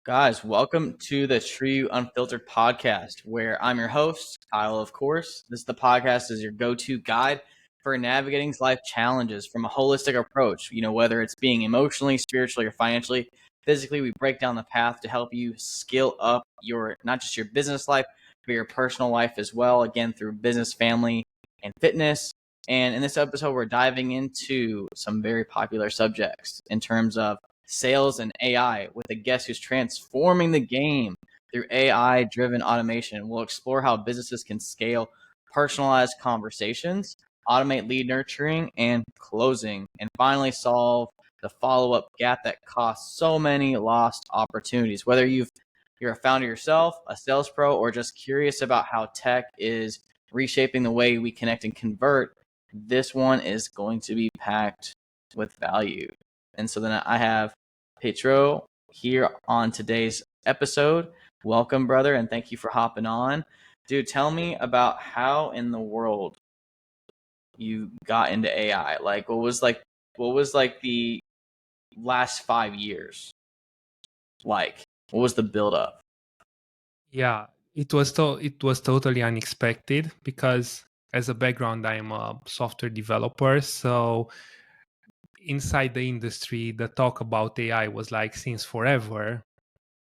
Guys, welcome to the TruYou Unfiltered podcast, where I'm your host, Kyle, of course. The podcast is your go-to guide for navigating life challenges from a holistic approach. Whether it's being emotionally, spiritually, or financially, physically, we break down the path to help you skill up not just your business life, but your personal life as well, again, through business, family, and fitness. And in this episode, we're diving into some very popular subjects in terms of sales and AI with a guest who's transforming the game through AI-driven automation. We'll explore how businesses can scale personalized conversations, automate lead nurturing and closing, and finally solve the follow-up gap that costs so many lost opportunities. Whether you're a founder yourself, a sales pro, or just curious about how tech is reshaping the way we connect and convert, this one is going to be packed with value. And so then I have Petru here on today's episode. Welcome, brother, and thank you for hopping on. Dude, tell me about how in the world you got into AI. What was the last 5 years like? What was the build up? Yeah, it was totally unexpected because as a background, I'm a software developer. So inside the industry, the talk about AI was like since forever,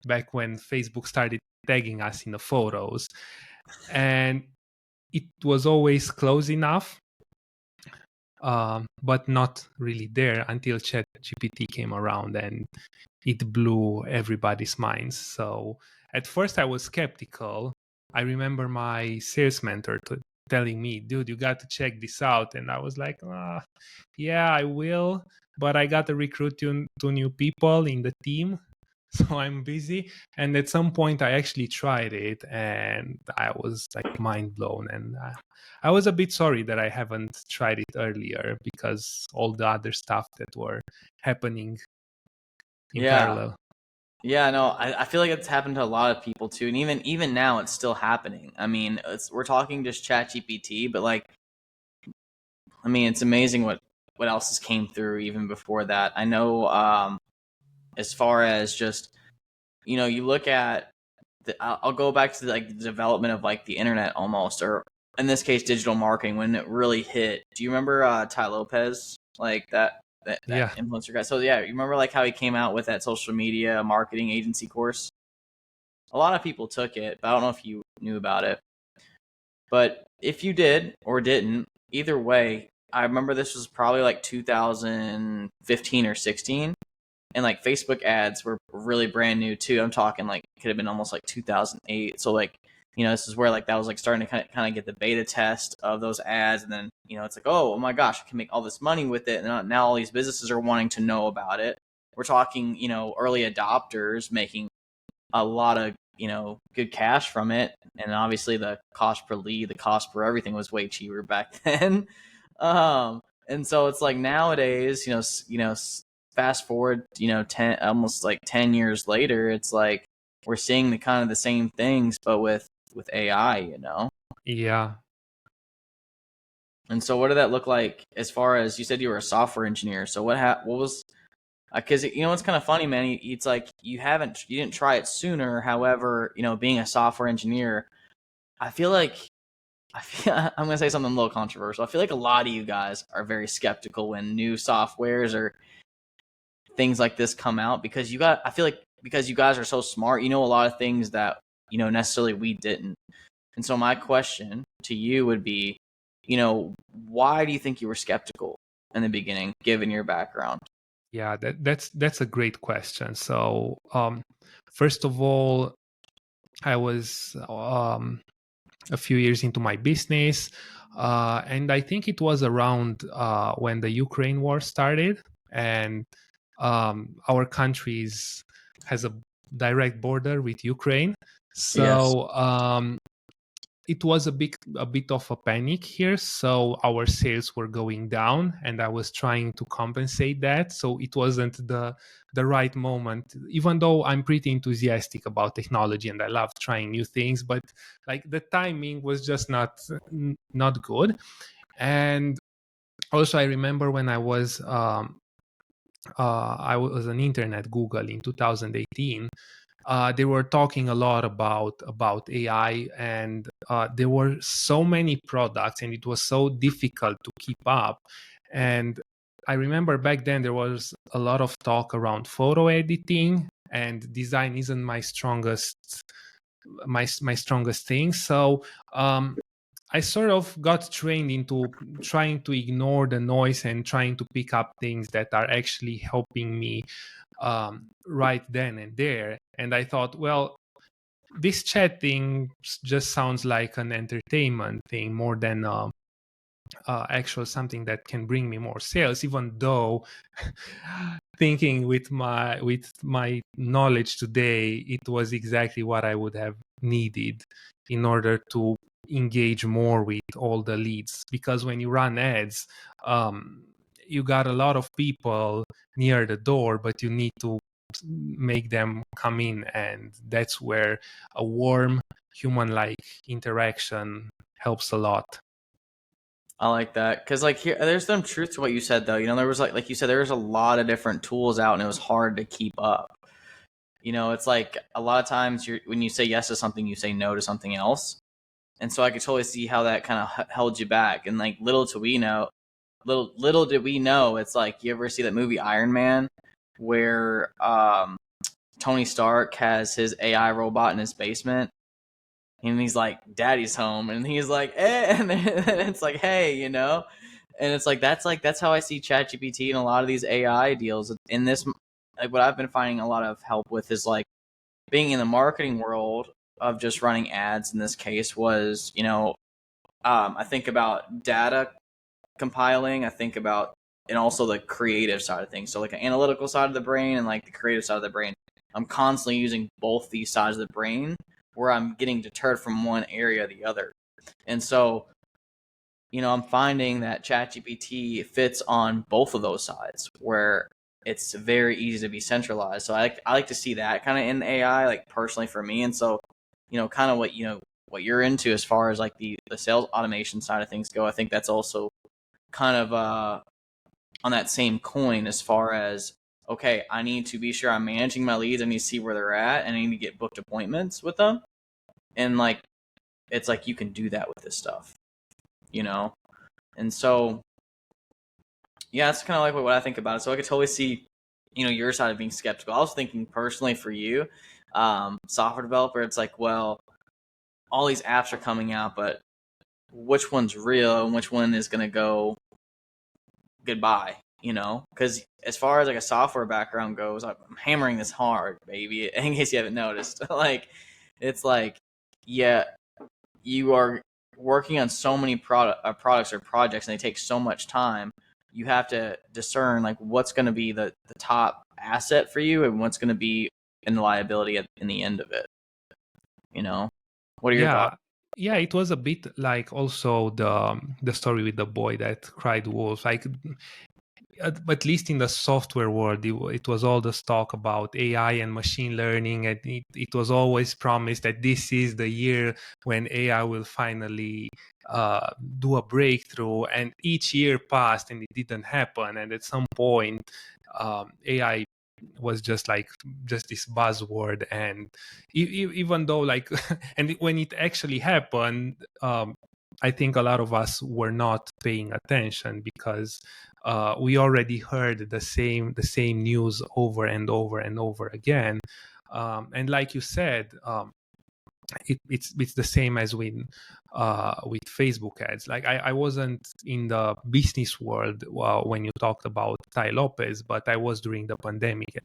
back when Facebook started tagging us in the photos. And it was always close enough, but not really there until ChatGPT came around and it blew everybody's minds. So at first I was skeptical. I remember my sales mentor telling me, dude, you got to check this out. And I was like, yeah, I will. But I got to recruit two new people in the team. So I'm busy. And at some point I actually tried it and I was like mind blown. And I was a bit sorry that I haven't tried it earlier because all the other stuff that were happening in parallel. Yeah, no, I feel like it's happened to a lot of people too, and even now it's still happening. I mean, we're talking just ChatGPT, but it's amazing what else has came through even before that. I know, as far as just you look at I'll go back to the development of the internet almost, or in this case, digital marketing when it really hit. Do you remember Ty Lopez, that influencer guy? So yeah, you remember how he came out with that social media marketing agency course? A lot of people took it, but I don't know if you knew about it. But if you did or didn't, either way, I remember this was probably 2015 or 16, and Facebook ads were really brand new too. I'm talking could have been almost 2008. So this is where that was starting to kind of get the beta test of those ads, and then it's oh my gosh, I can make all this money with it, and now all these businesses are wanting to know about it. We're talking early adopters making a lot of good cash from it, and obviously the cost per lead, the cost per everything was way cheaper back then. And so it's nowadays, fast forward, 10 years later, it's we're seeing the kind of the same things, but with AI. Yeah. And so what did that look like as far as, you said you were a software engineer? So what was, because it's kind of funny, man. It's you didn't try it sooner. However, being a software engineer, I feel I'm gonna say something a little controversial. I feel like a lot of you guys are very skeptical when new softwares or things like this come out, because I feel like because you guys are so smart, a lot of things that necessarily we didn't. And so my question to you would be, why do you think you were skeptical in the beginning, given your background? Yeah, that's a great question. So, first of all, I was a few years into my business, and I think it was around when the Ukraine war started, and our country has a direct border with Ukraine. So it was a bit of a panic here. So our sales were going down, and I was trying to compensate that. So it wasn't the right moment, even though I'm pretty enthusiastic about technology and I love trying new things, but the timing was just not good. And also I remember when I was an internet Google in 2018, they were talking a lot about AI, and there were so many products, and it was so difficult to keep up. And I remember back then there was a lot of talk around photo editing, and design isn't my strongest thing. So I sort of got trained into trying to ignore the noise and trying to pick up things that are actually helping me right then and there. And I thought, well, this chat thing just sounds like an entertainment thing more than actual something that can bring me more sales, even though thinking with my knowledge today, it was exactly what I would have needed in order to engage more with all the leads. Because when you run ads, you got a lot of people near the door, but you need to make them come in, and that's where a warm human-like interaction helps a lot. I like that because like here, there's some truth to what you said though. You know, there was like you said, there was a lot of different tools out, and it was hard to keep up. You know, it's like a lot of times when you say yes to something, you say no to something else, and so I could totally see how that kind of held you back. And like little did we know, it's like you ever see that movie Iron Man, where Tony Stark has his AI robot in his basement, and he's like, "Daddy's home," and he's like, "Eh," and it's like, "Hey," you know, and it's like that's how I see ChatGPT and a lot of these AI deals. In this, like what I've been finding a lot of help with is like being in the marketing world of just running ads. In this case, was I think about data compiling. I think about and also the creative side of things. So like an analytical side of the brain and like the creative side of the brain. I'm constantly using both these sides of the brain where I'm getting deterred from one area or the other. And so, I'm finding that ChatGPT fits on both of those sides where it's very easy to be centralized. So I like to see that kind of in AI, like personally for me. And so, kind of what you're into as far as like the sales automation side of things go, I think that's also kind of on that same coin as far as okay, I need to be sure I'm managing my leads. I need to see where they're at, and I need to get booked appointments with them. And like, it's like you can do that with this stuff, you know. And so, yeah, that's kind of like what I think about it. So I could totally see, your side of being skeptical. I was thinking personally for you, software developer. It's like, well, all these apps are coming out, but which one's real and which one is going to go goodbye, because as far as like a software background goes, I'm hammering this hard, baby, in case you haven't noticed. Like, it's like, yeah, you are working on so many products or projects, and they take so much time. You have to discern like what's going to be the top asset for you and what's going to be in the liability in the end of it. What are your thoughts? Yeah, it was a bit like also the story with the boy that cried wolf. Like, at least in the software world, it was all this talk about AI and machine learning, and it was always promised that this is the year when AI will finally do a breakthrough. And each year passed, and it didn't happen. And at some point, AI was just this buzzword. And even though like, and when it actually happened, I think a lot of us were not paying attention because we already heard the same news over and over and over again. And like you said, it's the same as with Facebook ads. Like I wasn't in the business world when you talked about Tai Lopez, but I was during the pandemic,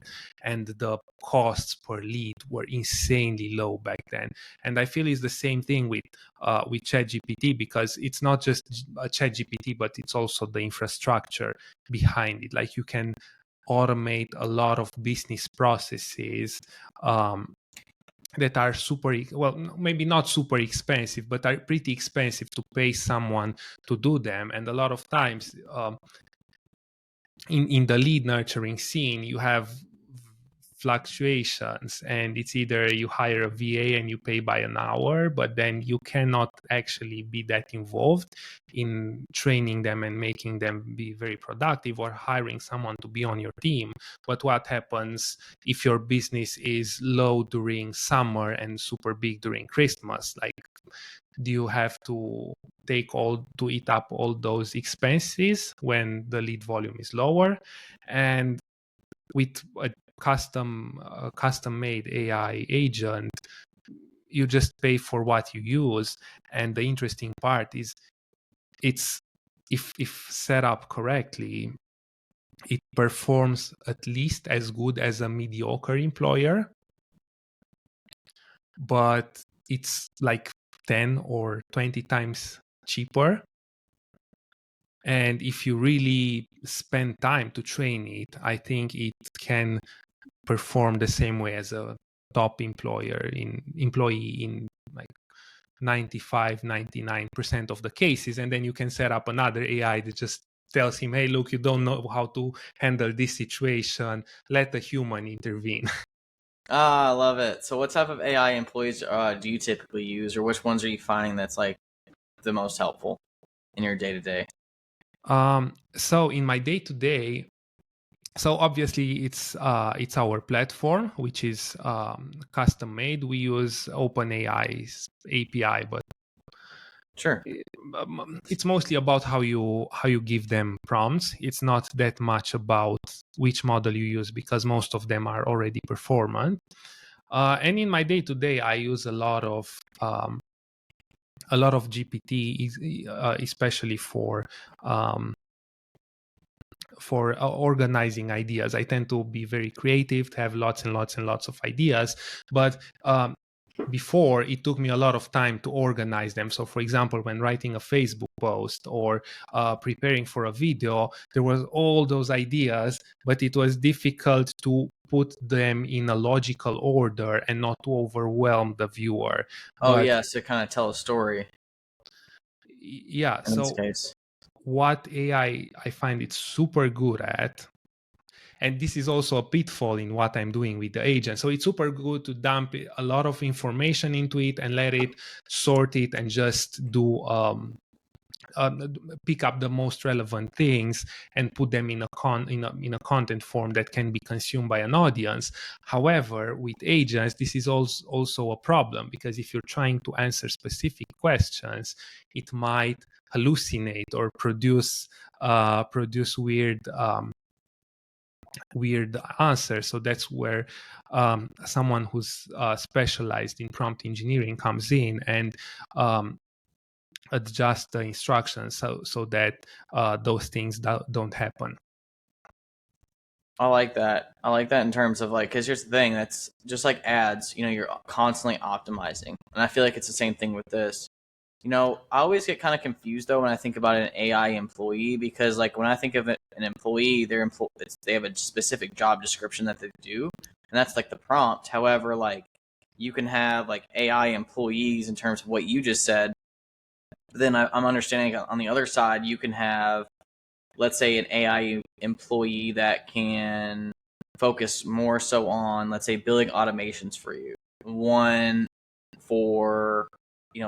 and the costs per lead were insanely low back then. And I feel it's the same thing with ChatGPT, because it's not just a ChatGPT, but it's also the infrastructure behind it. Like, you can automate a lot of business processes that are maybe not super expensive, but are pretty expensive to pay someone to do them. And a lot of times, in the lead nurturing scene, you have fluctuations, and it's either you hire a VA and you pay by an hour, but then you cannot actually be that involved in training them and making them be very productive, or hiring someone to be on your team. But what happens if your business is low during summer and super big during Christmas? Like, do you have to eat up all those expenses when the lead volume is lower? And with a custom made AI agent, you just pay for what you use. And the interesting part is, it's if set up correctly, it performs at least as good as a mediocre employer, but it's like 10 or 20 times cheaper. And if you really spend time to train it, I think it can perform the same way as a top employee in like 95-99% of the cases. And then you can set up another AI that just tells him, hey, look, you don't know how to handle this situation, let a human intervene. Ah, I love it. So what type of AI employees do you typically use, or which ones are you finding that's like the most helpful in your day to day? So in my day to day, so obviously it's our platform, which is custom made. We use OpenAI's API, but Sure. it's mostly about how you give them prompts. It's not that much about which model you use, because most of them are already performant. And in my day to day, I use a lot of GPT, especially for organizing ideas. I tend to be very creative, to have lots and lots and lots of ideas, but before, it took me a lot of time to organize them. So for example, when writing a Facebook post or preparing for a video, there was all those ideas, but it was difficult to put them in a logical order and not to overwhelm the viewer. Oh But yeah, so kind of tell a story yeah, in this so case. what I find it super good at, and this is also a pitfall in what I'm doing with the agent. So it's super good to dump a lot of information into it and let it sort it and just do pick up the most relevant things and put them in a content form that can be consumed by an audience. However, with agents, this is also a problem, because if you're trying to answer specific questions, it might hallucinate or produce weird answers. So that's where someone who's specialized in prompt engineering comes in and adjust the instructions so that those things don't happen. I like that. I like that in terms of like, because here's the thing, that's just like ads, you're constantly optimizing. And I feel like it's the same thing with this. I always get kind of confused though when I think about an AI employee, because like when I think of an employee, they have a specific job description that they do, and that's like the prompt. However, like you can have like AI employees in terms of what you just said. But then I'm understanding on the other side, you can have, let's say, an AI employee that can focus more so on, let's say, building automations for you. One for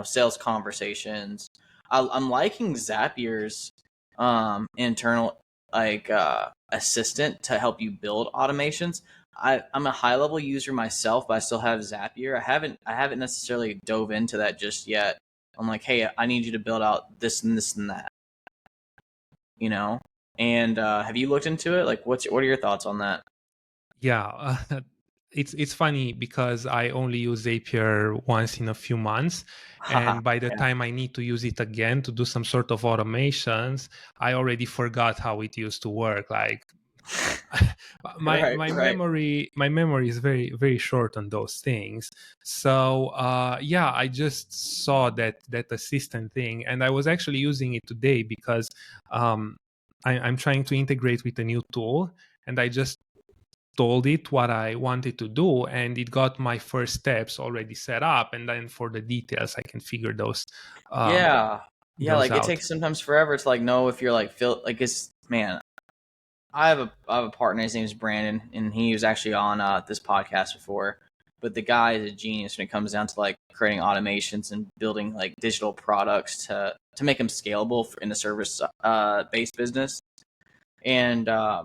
sales conversations. I'm liking Zapier's internal like assistant to help you build automations. I'm a high level user myself, but I still have Zapier. I haven't necessarily dove into that just yet. I'm like, hey, I need you to build out this and this and that, you know. And have you looked into it? Like, what are your thoughts on that? Yeah, it's funny because I only use Zapier once in a few months, Haha, and by the yeah. time I need to use it again to do some sort of automations, I already forgot how it used to work. Like my Right, my right. memory is very very short on those things. So yeah, I just saw that assistant thing, and I was actually using it today because I'm trying to integrate with a new tool, and I just told it what I wanted to do, and it got my first steps already set up, and then for the details I can figure um, Yeah, yeah. those Like it out. takes sometimes forever to like know if you're like feel like it's man. I have a partner. His name is Brandon, and he was actually on this podcast before. But the guy is a genius when it comes down to like creating automations and building like digital products to make them scalable in the service based business. And I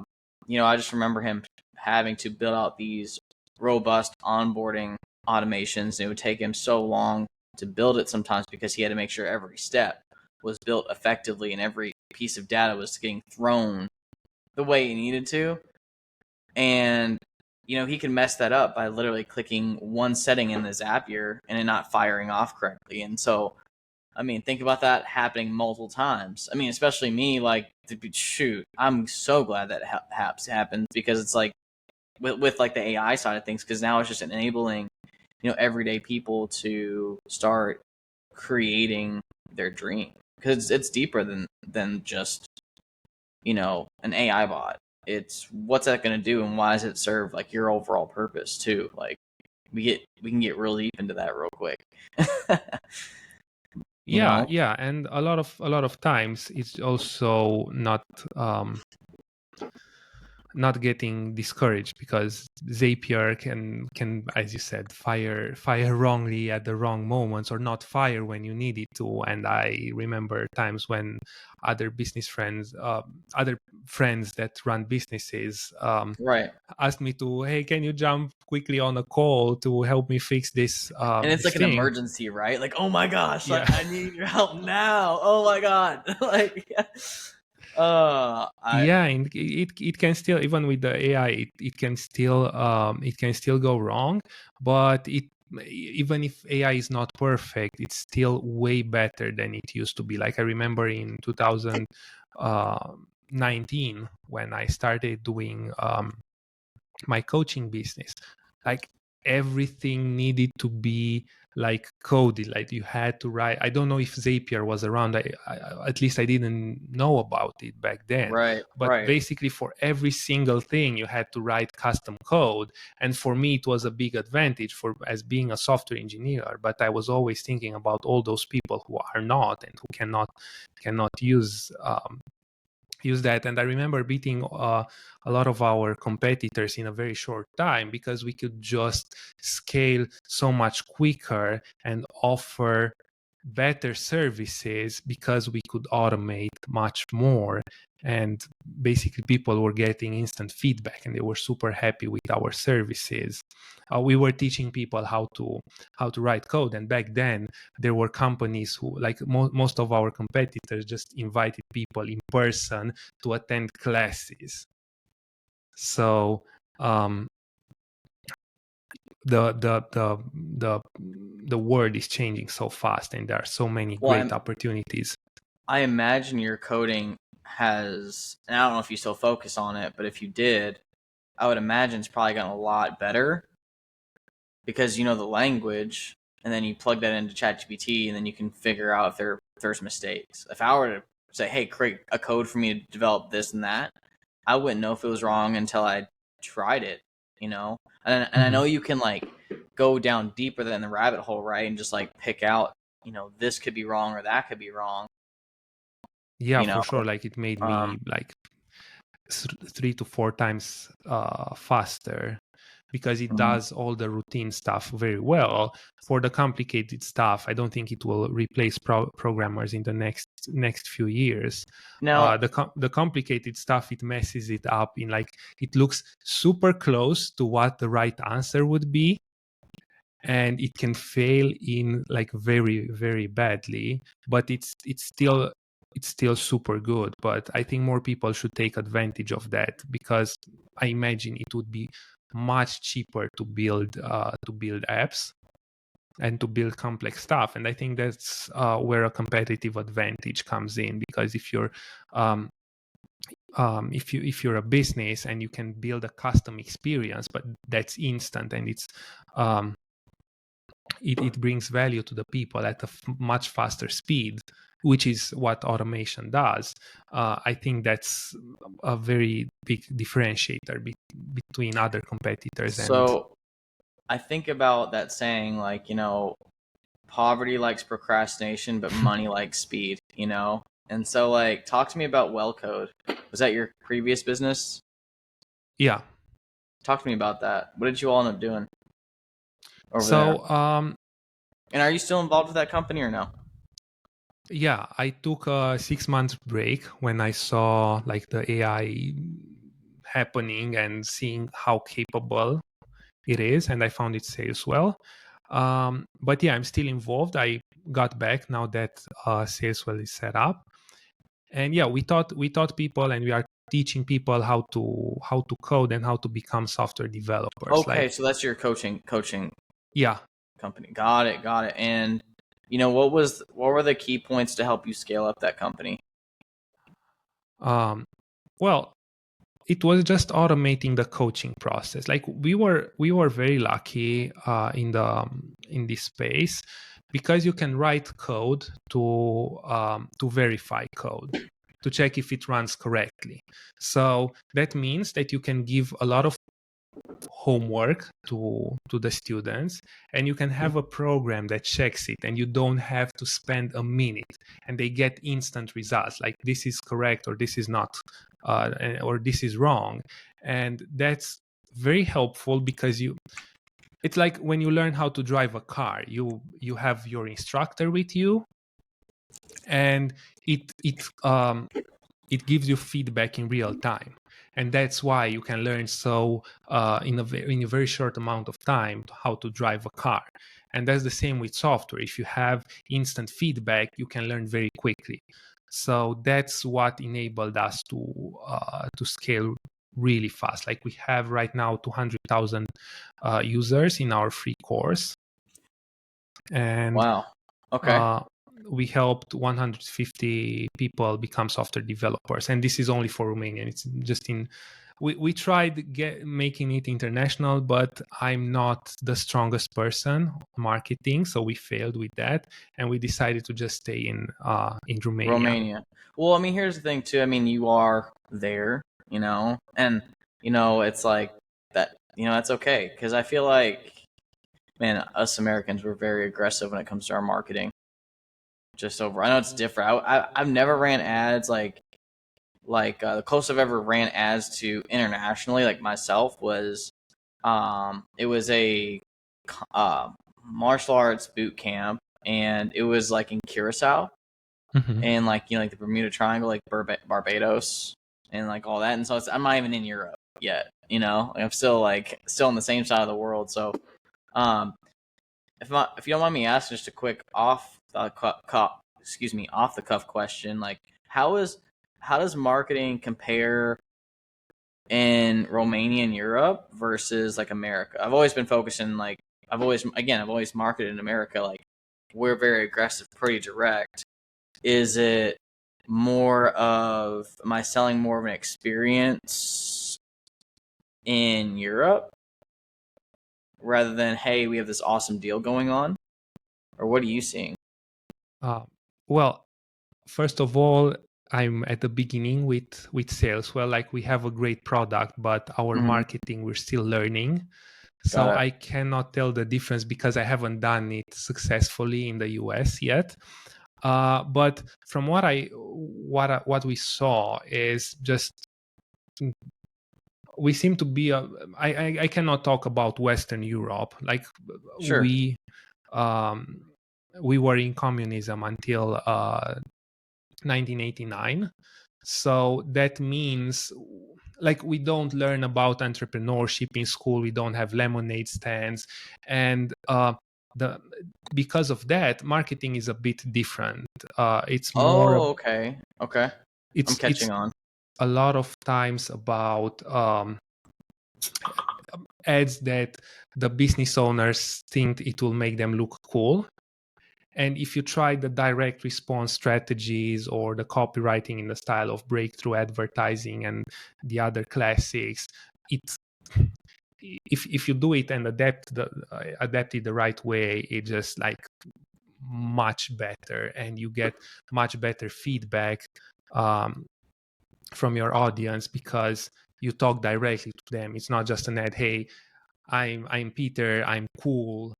just remember him having to build out these robust onboarding automations. It would take him so long to build it sometimes because he had to make sure every step was built effectively and every piece of data was getting thrown the way he needed to. And he can mess that up by literally clicking one setting in the Zapier and it not firing off correctly. And so, I mean, think about that happening multiple times. I mean, especially me, like, shoot, I'm so glad that happens because it's like with like the AI side of things, because now it's just enabling, everyday people to start creating their dream, because it's deeper than just an AI bot. It's what's that going to do and why does it serve like your overall purpose too. Like we can get real deep into that real quick. you Yeah, know yeah, and a lot of times it's also not getting discouraged because Zapier can, as you said, fire wrongly at the wrong moments or not fire when you need it to. And I remember times when other friends that run businesses right. asked me to, hey, can you jump quickly on a call to help me fix this And it's this like an thing? emergency, right? Like, oh my gosh, Yeah. like I need your help now. Oh my god. like I Yeah, and it can still, even with the AI, it can still go wrong, but it, even if AI is not perfect, it's still way better than it used to be. Like I remember in 2019 when I started doing my coaching business, like everything needed to be like coded, like you had to write. I don't know if Zapier was around. At least I didn't know about it back then, right, but right. basically for every single thing you had to write custom code. And for me it was a big advantage for as being a software engineer, but I was always thinking about all those people who are not and who cannot use that. And I remember beating a lot of our competitors in a very short time because we could just scale so much quicker and offer better services because we could automate much more. And basically people were getting instant feedback and they were super happy with our services. We were teaching people how to write code, and back then there were companies who, like most of our competitors, just invited people in person to attend classes. So the world is changing so fast, and there are so many Well, great opportunities. I imagine your coding has, and I don't know if you still focus on it, but if you did, I would imagine it's probably gotten a lot better because you know the language, and then you plug that into ChatGPT, and then you can figure out if there's mistakes. If I were to say, "Hey, create a code for me to develop this and that," I wouldn't know if it was wrong until I tried it. And I know you can like go down deeper than the rabbit hole, right, and just like pick out, this could be wrong or that could be wrong. Yeah, You for know, sure. Like it made um, me like 3 to 4 times faster because it mhm. does all the routine stuff very well. For the complicated stuff, I don't think it will replace programmers in the next few years. Now, The complicated stuff, it messes it up in, like, it looks super close to what the right answer would be, and it can fail in like very very badly, but it's still super good. But I think more people should take advantage of that because I imagine it would be much cheaper to build apps and to build complex stuff. And I think that's where a competitive advantage comes in, because if you're if you're a business and you can build a custom experience, but that's instant and it brings value to the people at a much faster speed, which is what automation does. I think that's a very big differentiator between other competitors. And so I think about that saying, like, poverty likes procrastination, but money likes speed, And so, like, talk to me about Well Code. Was that your previous business? Yeah. Talk to me about that. What did you all end up doing over there? So And are you still involved with that company or no? yeah, I took a 6 month break when I saw like the AI happening and seeing how capable it is, and I found it sales well. But yeah, I'm still involved. I got back now that Saleswell is set up, and yeah, we taught people, and we are teaching people how to code and how to become software developers. Okay, Like, so that's your coaching yeah, company. Got it. And what were the key points to help you scale up that company? um, well, it was just automating the coaching process. Like we were very lucky in this space, because you can write code to verify code, to check if it runs correctly. So that means that you can give a lot of homework to the students, and you can have a program that checks it, and you don't have to spend a minute, and they get instant results, like this is correct, or this is not, or this is wrong. And that's very helpful, because it's like when you learn how to drive a car, you have your instructor with you, and it gives you feedback in real time. And that's why you can learn so in a very short amount of time how to drive a car. And that's the same with software. If you have instant feedback, you can learn very quickly. So that's what enabled us to scale really fast. Like, we have right now 200,000 users in our free course, and Wow. Okay. uh, we helped 150 people become software developers, and this is only for Romania. It's just in we tried making it international, but I'm not the strongest person marketing, so we failed with that, and we decided to just stay in Romania. Romania. Well, I mean, here's the thing too. I mean, you are there, and it's like that. That's okay because I feel like, man, us Americans were very aggressive when it comes to our marketing. I know it's different. I've never ran ads the closest I've ever ran ads to internationally, like myself, was it was a uh, martial arts boot camp, and it was like in Curacao, Mm-hmm. and like the Bermuda Triangle, like Barbados, and like all that. And so I'm not even in Europe yet. Like, I'm still on the same side of the world. So, um, if you don't mind me asking, just a quick off the cuff question, like how does marketing compare in Romania and Europe versus like America? I've always been focusing I've always marketed in America. Like, we're very aggressive, pretty direct. Is it more of, am I selling more of an experience in Europe rather than, hey, we have this awesome deal going on? Or what are you seeing? Uh, well, first of all, I'm at the beginning with sales. Well, like, we have a great product, but our Mm-hmm. marketing, we're still learning. So Got it. I cannot tell the difference, because I haven't done it successfully in the US yet. But from what we saw is just, we seem to be I cannot talk about Western Europe. Like, Sure. um, we were in communism until 1989. So that means, like, we don't learn about entrepreneurship in school. We don't have lemonade stands, and the because of that, marketing is a bit different. It's more of Oh, okay. Okay. I'm it's catching on. a lot of times about ads that the business owners think it will make them look cool. And if you try the direct response strategies, or the copywriting in the style of breakthrough advertising and the other classics, it's if you do it and adapt it the right way, it just, like, much better, and you get much better feedback um, from your audience, because you talk directly to them. It's not just an ad. Hey, I'm Peter, I'm cool,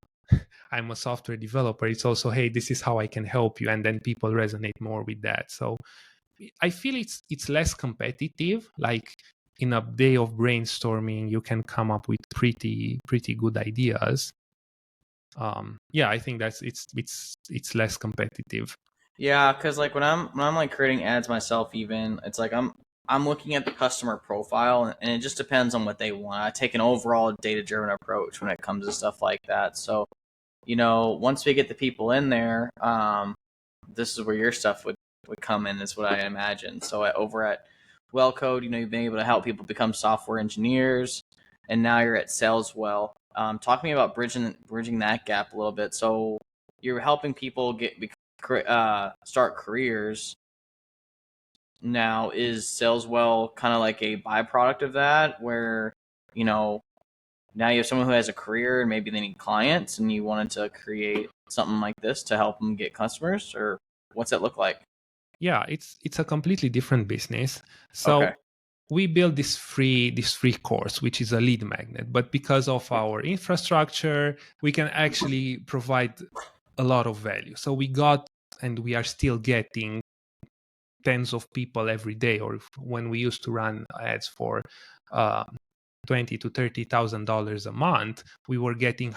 I'm a software developer. It's also, hey, this is how I can help you, and then people resonate more with that. So I feel it's less competitive. Like in a day of brainstorming, you can come up with pretty good ideas. Yeah, I think that's it's less competitive. Yeah, because like when I'm like creating ads myself, even it's like I'm looking at the customer profile, and it just depends on what they want. I take an overall data driven approach when it comes to stuff like that. So once we get the people in there, this is where your stuff would come in, is what I imagine. So over at Wellcode, you've been able to help people become software engineers, and now you're at Saleswell. Talk to me about bridging that gap a little bit. So you're helping people start careers. Now, is Saleswell kind of like a byproduct of that, where now you have someone who has a career and maybe they need clients, and you wanted to create something like this to help them get customers, or what's that look like? Yeah, it's a completely different business. Okay. So we built this free course, which is a lead magnet. But because of our infrastructure, we can actually provide a lot of value. So we got, and we are still getting, tens of people every day. Or when we used to run ads for uh, $20,000 to $30,000 a month, we were getting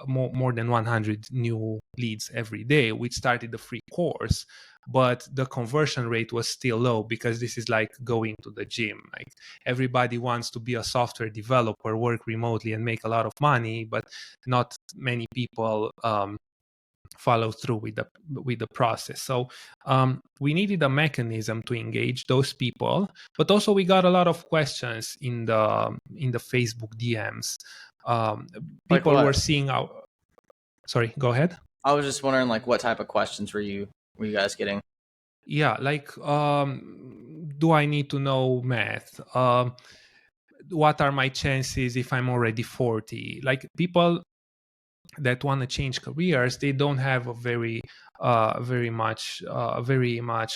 more than 100 new leads every day. We started the free course, but the conversion rate was still low, because this is like going to the gym. Like, everybody wants to be a software developer, work remotely, and make a lot of money, but not many people follow through with the process. So we needed a mechanism to engage those people, but also we got a lot of questions in the Facebook DMs. Like People were what? seeing our. Sorry, go ahead. I was just wondering, like, what type of questions were you guys getting? Yeah, like, do I need to know math? What are my chances if I'm already 40? Like, people that want to change careers, they don't have a very much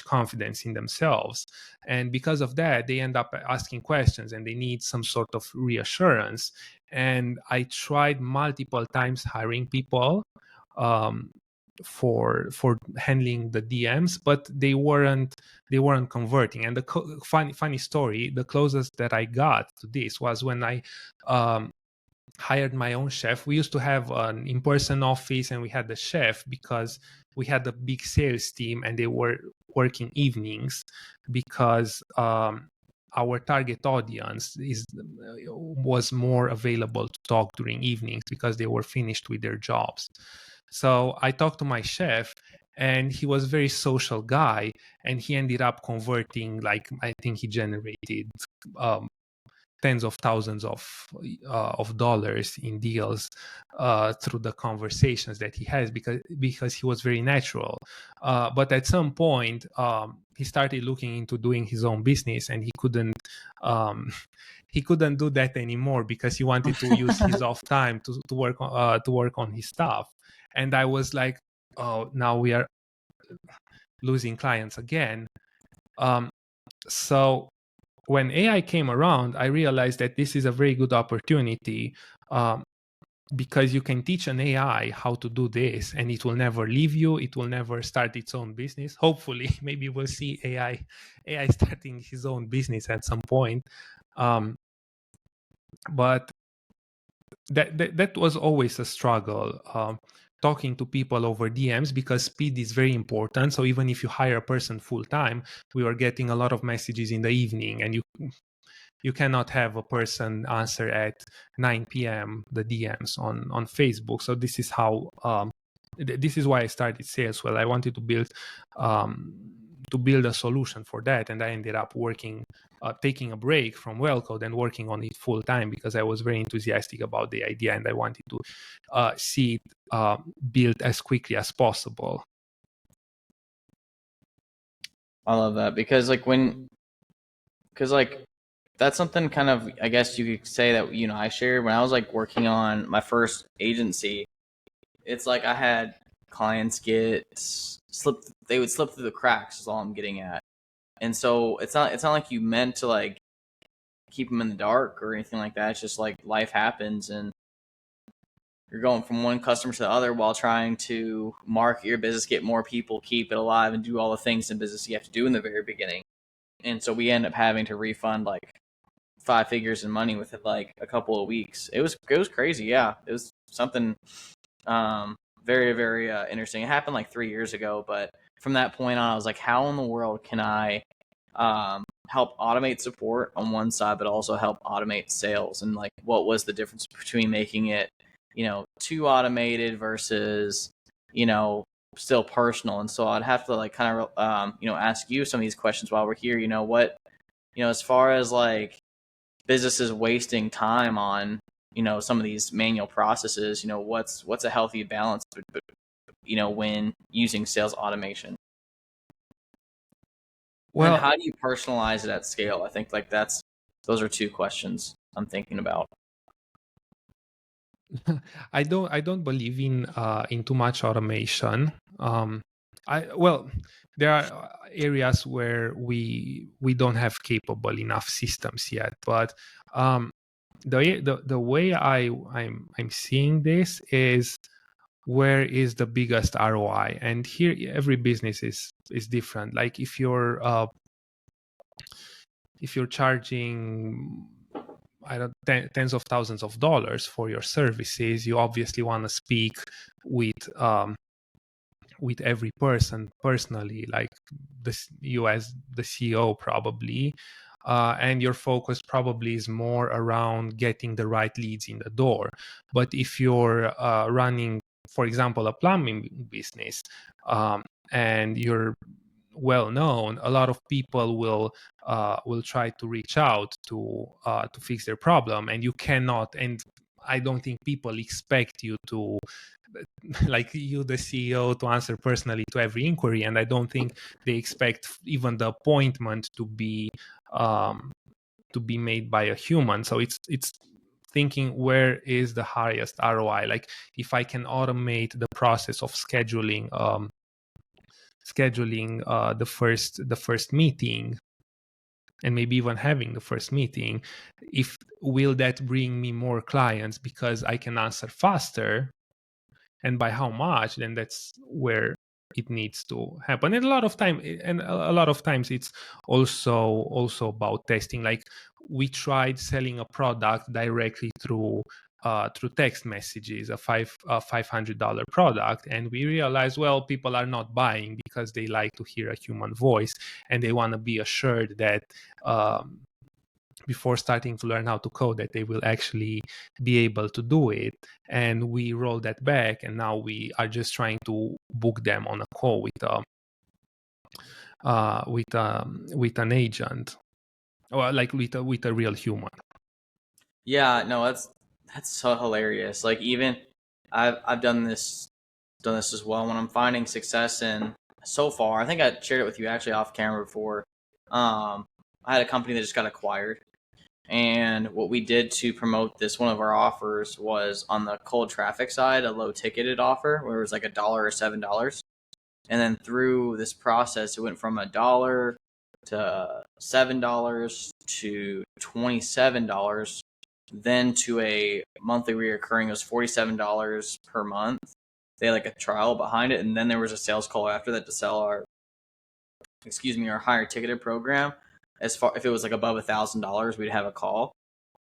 confidence in themselves, and because of that they end up asking questions, and they need some sort of reassurance. And I tried multiple times hiring people um, for handling the DMs, but they weren't converting. And the funny story, the closest that I got to this was when I hired my own chef. We used to have an in-person office, and we had the chef because we had a big sales team, and they were working evenings, because our target audience was more available to talk during evenings, because they were finished with their jobs. So I talked to my chef, and he was a very social guy, and he ended up converting, like, I think he generated um, tens of thousands of dollars in deals through the conversations that he has, because he was very natural. But at some point, he started looking into doing his own business, and um, he couldn't do that anymore, because he wanted to use his off time to work on his stuff. And I was like, oh, now we are losing clients again. So when AI came around, I realized that this is a very good opportunity, um, because you can teach an AI how to do this, and it will never leave you. It will never start its own business. Hopefully, maybe we'll see AI starting his own business at some point. But that was always a struggle. Talking to people over DMs, because speed is very important. So even if you hire a person full time, we were getting a lot of messages in the evening, and you cannot have a person answer at 9 p.m. the DMs on Facebook. So this is how this is why I started Saleswell. I wanted to build a solution for that, and I ended up taking a break from Wellcode and working on it full time, because I was very enthusiastic about the idea, and I wanted to see it built as quickly as possible. I love that, because that's something kind of, I guess you could say that I shared when I was like working on my first agency. It's like I had clients they would slip through the cracks, is all I'm getting at. And so it's not like you meant to like keep them in the dark or anything like that. It's just like life happens, and you're going from one customer to the other while trying to market your business, get more people, keep it alive, and do all the things in business you have to do in the very beginning. And so we end up having to refund like 5 figures in money within like a couple of weeks. It was crazy. Yeah, it was something very very interesting. It happened like 3 years ago, but from that point on, I was like, how in the world can I help automate support on one side, but also help automate sales? And like, what was the difference between making it, too automated versus, still personal? And so I'd have to like kind of, ask you some of these questions while we're here. As far as like businesses wasting time on, some of these manual processes, what's a healthy balance, when using sales automation? And then Well, how do you personalize it at scale? I think like those are two questions I'm thinking about. I don't believe in too much automation. Well, there are areas where we don't have capable enough systems yet, but the way I'm seeing this is, where is the biggest ROI? And here every business is different. Like if you're charging, I don't, tens of thousands of dollars for your services, you obviously want to speak with every person personally, like you as the CEO probably, and your focus probably is more around getting the right leads in the door. But if you're running, for example, a plumbing business, and you're well known, a lot of people will try to reach out to fix their problem, and you cannot. And I don't think people expect you to, like you, the CEO, to answer personally to every inquiry, and I don't think they expect even the appointment to be made by a human. So it's thinking, where is the highest ROI? Like if I can automate the process of scheduling the first meeting, and maybe even having the first meeting, if will that bring me more clients because I can answer faster, and by how much, then that's where it needs to happen. And a lot of times it's also about testing. Like we tried selling a product directly through text messages, a $500 product, and we realized, well, people are not buying because they like to hear a human voice, and they want to be assured that before starting to learn how to code, that they will actually be able to do it. And we roll that back, and now we are just trying to book them on a call with an agent, or like with a real human. Yeah, no, that's so hilarious. Like even I've done this as well when I'm finding success in so far. I think I shared it with you actually off camera before. I had a company that just got acquired, and what we did to promote this, one of our offers was on the cold traffic side, a low ticketed offer where it was like $1 or $7. And then through this process, it went from $1 to $7 to $27, then to a monthly reoccurring. It was $47 per month. They had like a trial behind it, and then there was a sales call after that to sell our higher ticketed program. As far if it was like above $1,000, we'd have a call.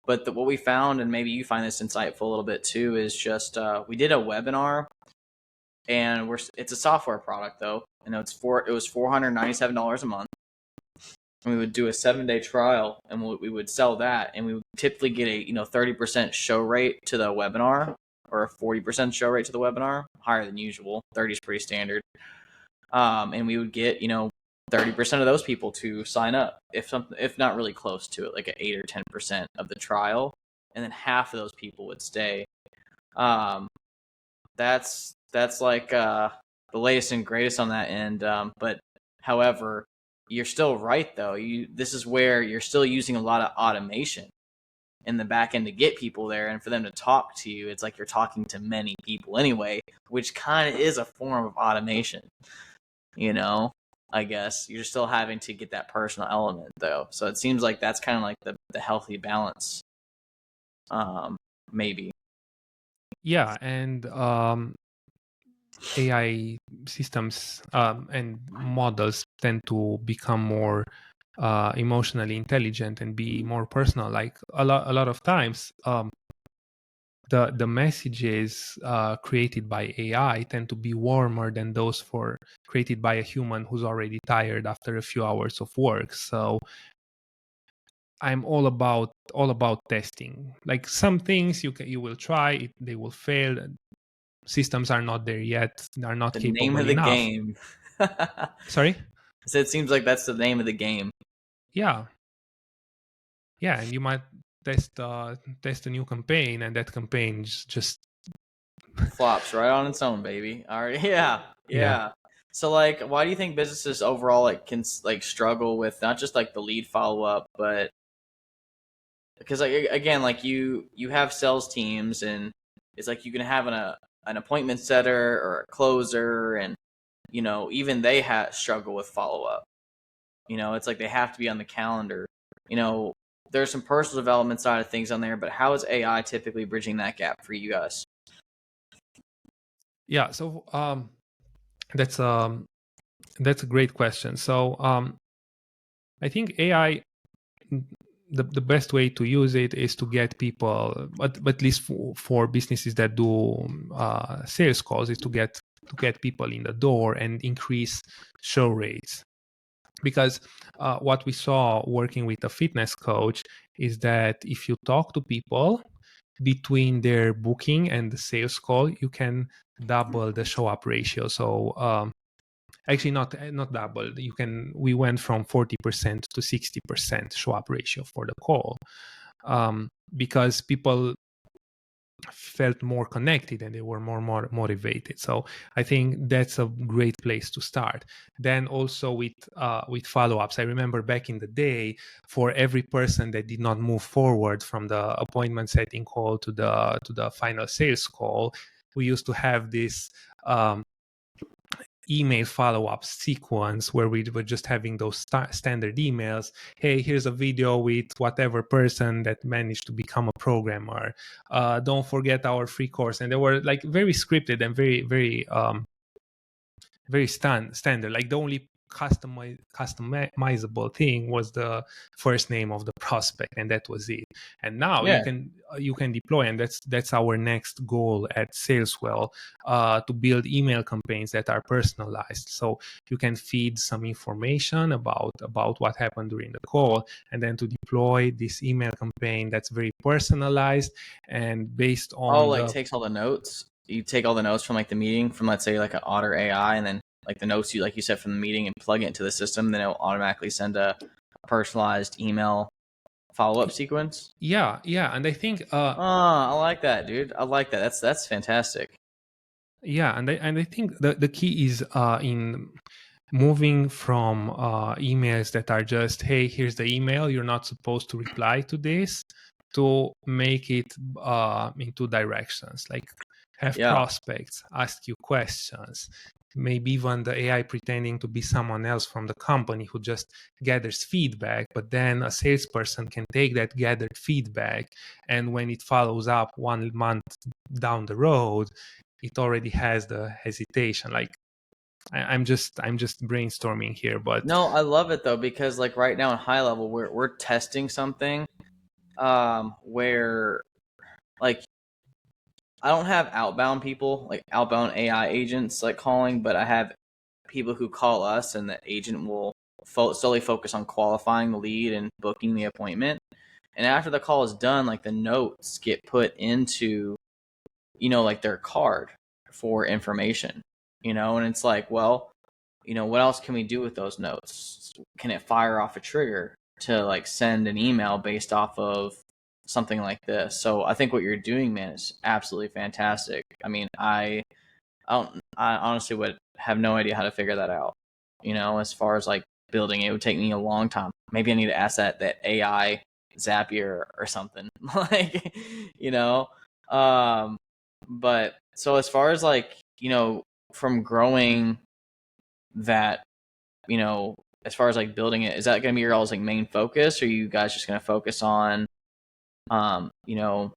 But what we found, and maybe you find this insightful a little bit too, is just we did a webinar, and it's a software product though, and it was $497 a month. And we would do a 7-day trial, and we would sell that, and we would typically get a 30% show rate to the webinar, or a 40% show rate to the webinar, higher than usual. 30 is pretty standard. And we would get 30% of those people to sign up, if not really close to it, like an 8 or 10% of the trial, and then half of those people would stay. That's like the latest and greatest on that end. But however, you're still right though. This is where you're still using a lot of automation in the back end to get people there, and for them to talk to you, it's like you're talking to many people anyway, which kind of is a form of automation. I guess you're still having to get that personal element though. So it seems like that's kind of like the healthy balance, maybe. Yeah, and AI systems and models tend to become more emotionally intelligent and be more personal. Like a lot of times, the messages created by AI tend to be warmer than those created by a human who's already tired after a few hours of work. So I'm all about testing. Like some things you will try, they will fail. Systems are not there yet, are not The name capable of the enough. game. Sorry? So it seems like that's the name of the game. Yeah, yeah, and you might test a new campaign, and that campaign just Flops right on its own, baby. All right, yeah, yeah. yeah. So like, why do you think businesses overall like can like struggle with not just like the lead follow up, but because like again, like you have sales teams, and it's like you can have an appointment setter or a closer, and even they struggle with follow up. It's like they have to be on the calendar. You know, there's some personal development side of things on there, but how is AI typically bridging that gap for you guys? Yeah, so that's that's a great question. So I think AI, the best way to use it is to get people, but at least for businesses that do sales calls, is to get people in the door and increase show rates. Because what we saw working with a fitness coach is that if you talk to people between their booking and the sales call, you can double the show up ratio. So actually not double. We went from 40% to 60% show up ratio for the call, because people felt more connected and they were more motivated. So I think that's a great place to start. Then also with follow-ups, I remember back in the day, for every person that did not move forward from the appointment setting call to the final sales call, we used to have this email follow-up sequence where we were just having those standard emails. Hey, here's a video with whatever person that managed to become a programmer. Don't forget our free course. And they were like very scripted and very standard. Like the only customizable thing was the first name of the prospect, and that was it. And now you Yeah. can deploy, and that's our next goal at Saleswell, to build email campaigns that are personalized. So you can feed some information about what happened during the call, and then to deploy this email campaign that's very personalized and based Oh, on like the takes all the notes. You take all the notes from like the meeting from, let's say, like an Otter AI, and then like the notes you, like you said, from the meeting, and plug it into the system. Then it'll automatically send a personalized email follow up sequence. yeah. And I think Oh, I like that, dude. I like that. That's fantastic. yeah, and I think the key is in moving from emails that are just, hey, here's the email, you're not supposed to reply to this, to make it in two directions. Like have Yeah. prospects ask you questions, maybe even the AI pretending to be someone else from the company who just gathers feedback, but then a salesperson can take that gathered feedback, and when it follows up 1 month down the road, it already has the hesitation. Like I'm just brainstorming here, but No, I love it though, because like right now in high level, we're testing something where like I don't have outbound people, like outbound AI agents like calling, but I have people who call us, and the agent will solely focus on qualifying the lead and booking the appointment. And after the call is done, like the notes get put into, like their card for information, and it's like, well, what else can we do with those notes? Can it fire off a trigger to like send an email based off of something like this? So I think what you're doing, man, is absolutely fantastic. I mean, I honestly would have no idea how to figure that out. As far as like building, it would take me a long time. Maybe I need to ask that AI Zapier or something. Like, you know. Um, but so as far as like, from growing that, as far as like building it, is that gonna be your all's like main focus, or are you guys just gonna focus on you know,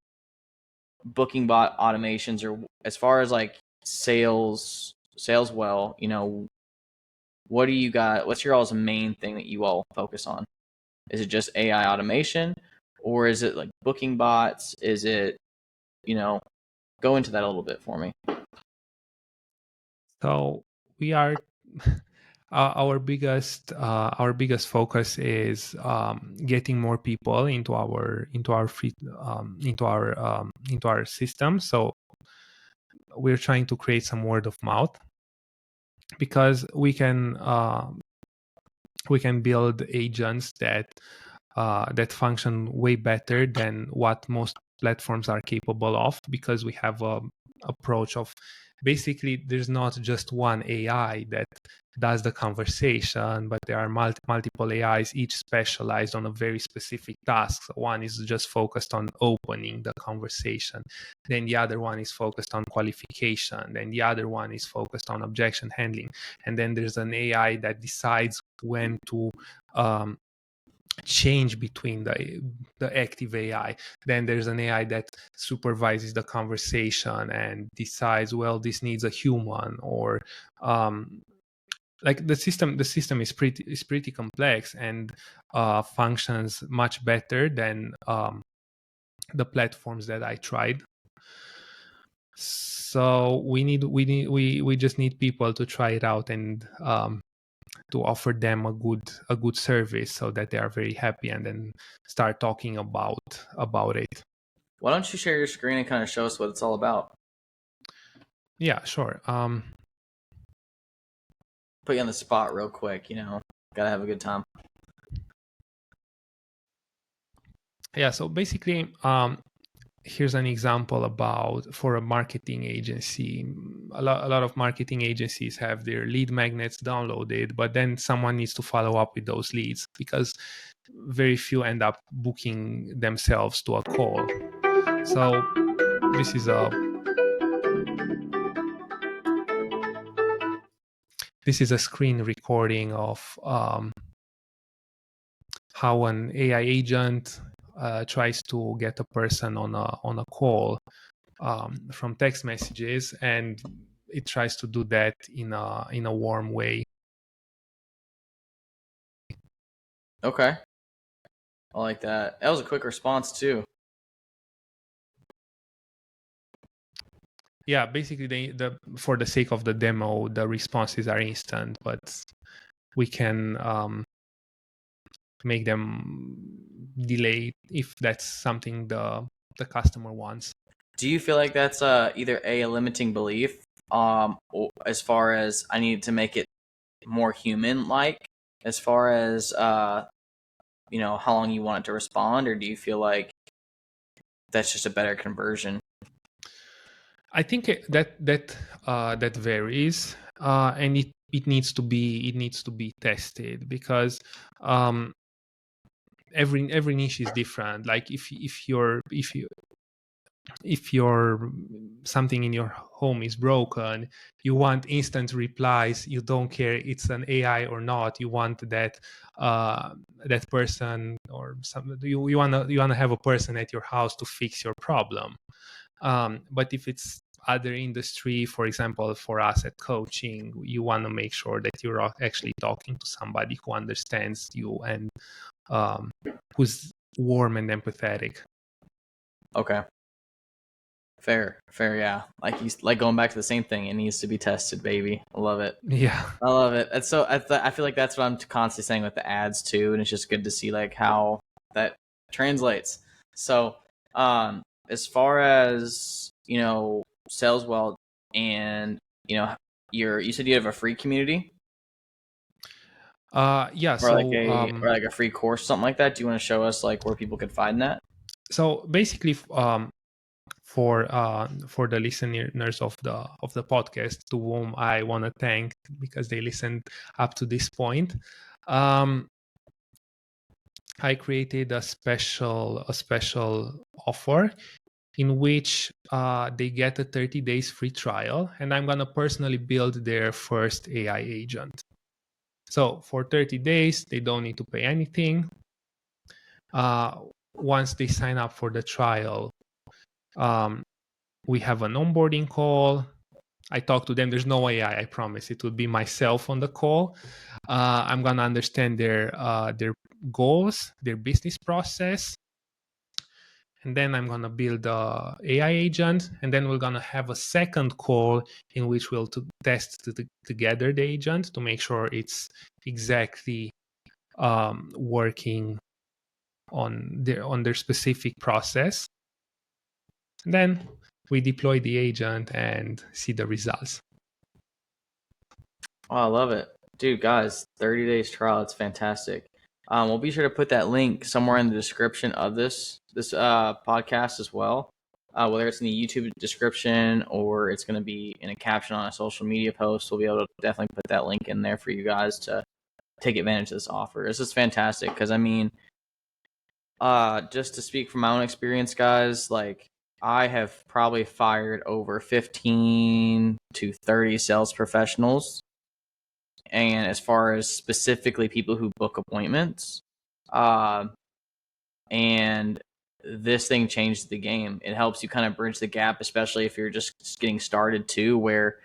booking bot automations, or as far as like sales well, what do you got? What's your all's main thing that you all focus on? Is it just AI automation, or is it like booking bots? Is it, go into that a little bit for me. So we are our biggest focus is getting more people into our system. So we're trying to create some word of mouth, because we can build agents that function way better than what most platforms are capable of, because we have a approach of, basically there's not just one AI that does the conversation, but there are multiple AIs, each specialized on a very specific task. So one is just focused on opening the conversation, then the other one is focused on qualification, then the other one is focused on objection handling, and then there's an AI that decides when to change between the active AI. Then there's an AI that supervises the conversation and decides, well, this needs a human, or like the system is pretty complex, and functions much better than the platforms that I tried. So we just need people to try it out, and to offer them a good service, so that they are very happy, and then start talking about it. Why don't you share your screen and kind of show us what it's all about? Yeah, sure. Put you on the spot real quick, gotta have a good time. Yeah, so basically, here's an example for a marketing agency. A lot of marketing agencies have their lead magnets downloaded, but then someone needs to follow up with those leads, because very few end up booking themselves to a call. So this is a screen recording of how an AI agent tries to get a person on a call from text messages, and it tries to do that in a warm way. Okay, I like that. That was a quick response too. Yeah, basically, for the sake of the demo, the responses are instant, but we can make them delayed if that's something the customer wants. Do you feel like that's either a limiting belief, as far as I need to make it more human like, as far as how long you want it to respond, or do you feel like that's just a better conversion? I think that varies, and it needs to be tested, because every niche is different. Like if your something in your home is broken, you want instant replies. You don't care it's an AI or not. You want that that person, or you wanna have a person at your house to fix your problem. But if it's other industry, for example, for us at coaching, you want to make sure that you're actually talking to somebody who understands you, and who's warm and empathetic. Okay. Fair, yeah. Like going back to the same thing. It needs to be tested, baby. I love it. Yeah. I love it. And so I feel like that's what I'm constantly saying with the ads too, and it's just good to see like how that translates. So, as far as sales well, and you said you have a free community, Yeah. or like So a free course, something like that. Do you want to show us like where people could find that? so basically, for the listeners of the podcast, to whom I want to thank, because they listened up to this point, I created a special offer, in which they get a 30 days free trial, and I'm gonna personally build their first AI agent. So for 30 days, they don't need to pay anything. Once they sign up for the trial, we have an onboarding call. I talk to them. There's no AI, I promise. It would be myself on the call. I'm gonna understand their goals, their business process, and then I'm gonna build a AI agent, and then we're gonna have a second call in which we'll test together the agent to make sure it's exactly working on their specific process. And then we deploy the agent and see the results. Oh, I love it. Dude, guys, 30 days trial. It's fantastic. We'll be sure to put that link somewhere in the description of this podcast as well. Whether it's in the YouTube description or it's going to be in a caption on a social media post, we'll be able to definitely put that link in there for you guys to take advantage of this offer. This is fantastic because, I mean, just to speak from my own experience, guys, like I have probably fired over 15 to 30 sales professionals. And as far as specifically people who book appointments, uh, and this thing changed the game. It helps you kind of bridge the gap, especially if you're just getting started too, where,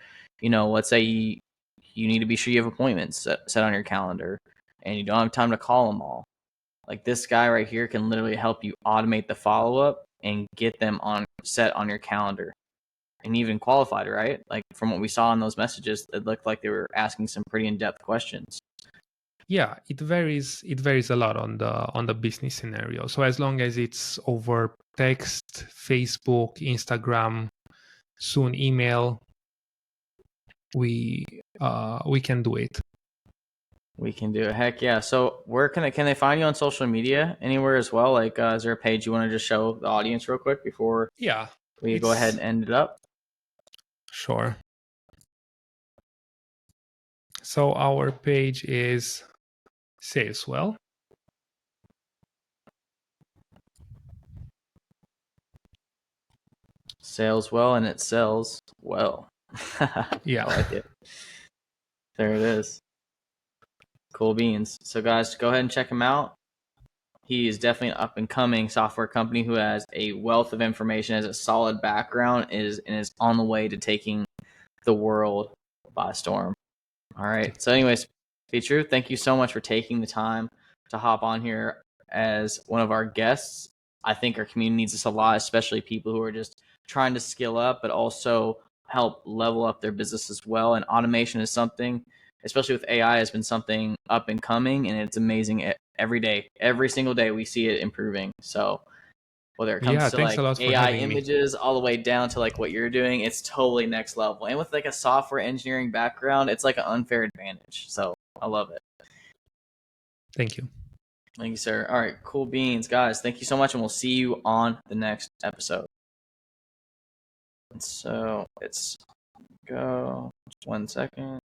let's say you need to be sure you have appointments set on your calendar and you don't have time to call them all. Like this guy right here can literally help you automate the follow-up and get them set on your calendar and even qualified, right? Like from what we saw in those messages, it looked like they were asking some pretty in-depth questions. Yeah, it varies. It varies a lot on the business scenario. So as long as it's over text, Facebook, Instagram, soon email, we can do it. We can do it. Heck yeah. So where can they find you on social media anywhere as well? Like, is there a page you want to just show the audience real quick before we go ahead and end it up? Sure. So our page is Sales Well. Sales well and it sells well. Yeah. I like it. There it is. Cool beans. So guys, go ahead and check him out. He is definitely an up and coming software company who has a wealth of information, has a solid background, and is on the way to taking the world by storm. All right. So anyways, Petru, thank you so much for taking the time to hop on here as one of our guests. I think our community needs this a lot, especially people who are just trying to skill up, but also help level up their business as well. And automation is something, especially with AI, has been something up and coming, and it's amazing every day. Every single day we see it improving. So whether it comes to like AI images all the way down to like what you're doing, it's totally next level. And with like a software engineering background, it's like an unfair advantage. So I love it. Thank you. Thank you, sir. All right, cool beans, guys. Thank you so much, and we'll see you on the next episode. So let's go. Just 1 second.